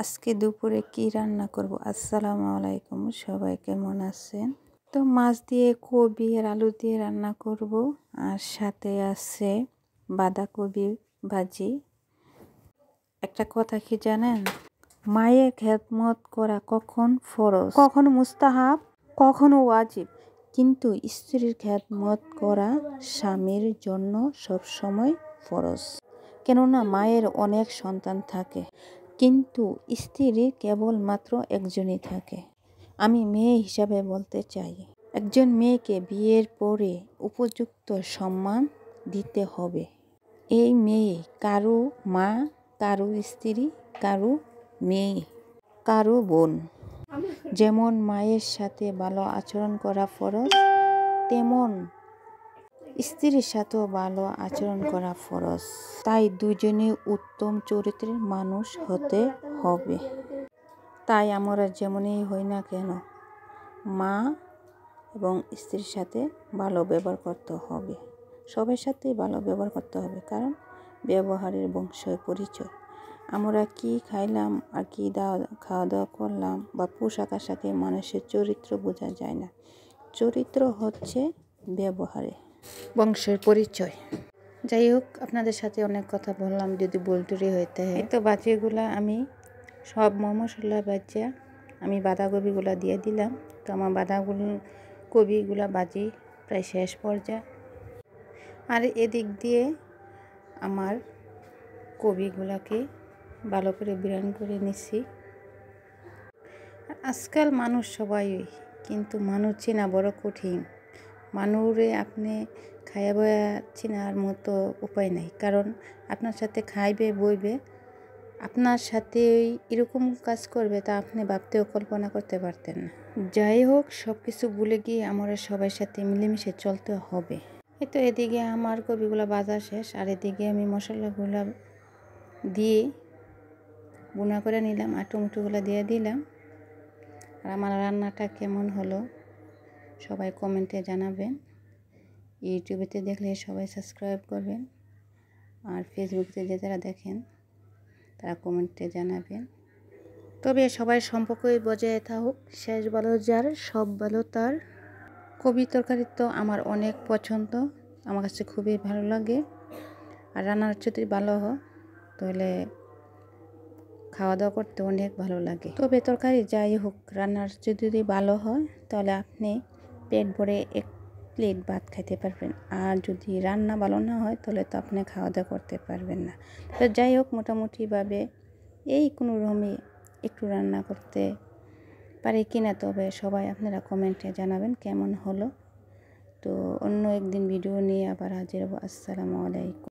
আজকে দুপুরে কি রান্না করব? আসসালামু আলাইকুম, সবাই কেমন আছেন? তো মাছ দিয়ে কবি আর আলু দিয়ে রান্না করব, আর সাথে আছে বাঁধাকপি ভাজি। একটা কথা কি জানেন? মায়ের খেদমত করা কখন ফরজ, কখনো মুস্তাহাব, কখনো ওয়াজিব, কিন্তু স্ত্রীর খেদমত করা স্বামীর জন্য সবসময় ফরজ। কেননা মায়ের অনেক সন্তান থাকে, কিন্তু স্ত্রীর কেবলমাত্র একজনই থাকে। আমি মেয়ে হিসাবে বলতে চাই, একজন মেয়েকে বিয়ের পরে উপযুক্ত সম্মান দিতে হবে। এই মেয়ে কারো মা, কারো স্ত্রী, কারো মেয়ে, কারো বোন। যেমন মায়ের সাথে ভালো আচরণ করা ফরজ, তেমন স্ত্রীর সাথেও ভালো আচরণ করা ফরজ। তাই দুজনে উত্তম চরিত্রের মানুষ হতে হবে। তাই আমরা যেমনই হই না কেন, মা এবং স্ত্রীর সাথে ভালো ব্যবহার করতে হবে। সবার সাথেই ভালো ব্যবহার করতে হবে, কারণ ব্যবহারের বংশের পরিচয়। আমরা কি খাইলাম আর কি খাওয়া দাওয়া করলাম বা পোশাক আশাকে মানুষের চরিত্র বোঝা যায় না। চরিত্র হচ্ছে ব্যবহারে বংশের পরিচয়। যাই হোক, আপনাদের সাথে অনেক কথা বললাম, যদি ভুলটুরি হইতে হয়। তো বাজিগুলা আমি সব মশলা বাজিয়া আমি বাঁধাকপিগুলা দিয়ে দিলাম। তো আমার কপিগুলা বাজি প্রায় শেষ পর্যায়ে। আর এদিক দিয়ে আমার কপিগুলাকে ভালো করে ব্রাউন করে নিচ্ছি। আজকাল মানুষ সবাই, কিন্তু মানুষ চেনা বড় কঠিন। মানুষে আপনি খাইয়া বয়া চেনার মতো উপায় নাই, কারণ আপনার সাথে খাইবে বইবে, আপনার সাথে এরকম কাজ করবে তা আপনি ভাবতেও কল্পনা করতে পারতেন না। যাই হোক, সব কিছু ভুলে গিয়ে আমরা সবার সাথে মিলেমিশে চলতে হবে। এই তো এদিকে আমার কপিগুলো ভাজা শেষ, আর এদিকে আমি মশলাগুলো দিয়ে বুনা করে নিলাম আর টমেটোগুলো দিয়ে দিলাম। আর আমার রান্নাটা কেমন হলো সবাই কমেন্টে জানাবেন। ইউটিউবেতে দেখলে সবাই সাবস্ক্রাইব করবেন, আর ফেসবুকে যে যারা দেখেন তারা কমেন্টে জানাবেন। তবে সবাই সম্পর্কই বজায় থাকুক, শেষ ভালো যার সব ভালো তার। কপি তরকারি তো আমার অনেক পছন্দ, আমার কাছে খুবই ভালো লাগে। আর রান্নার যদি ভালো হয় তাহলে খাওয়া দাওয়া করতে অনেক ভালো লাগে। তবে তরকারি যাই হোক, রান্নার যদি ভালো হয় তাহলে আপনি পেট ভরে এক প্লেট ভাত খাইতে পারবেন। আর যদি রান্না ভালো না হয় তাহলে তো আপনি খাওয়া দাওয়া করতে পারবেন না। তো যাই হোক, মোটামুটিভাবে এই কোনো রকমে একটু রান্না করতে পারি কিনা, তবে সবাই আপনারা কমেন্টে জানাবেন কেমন হলো। তো অন্য একদিন ভিডিও নিয়ে আবার হাজির হব। আসসালামু আলাইকুম।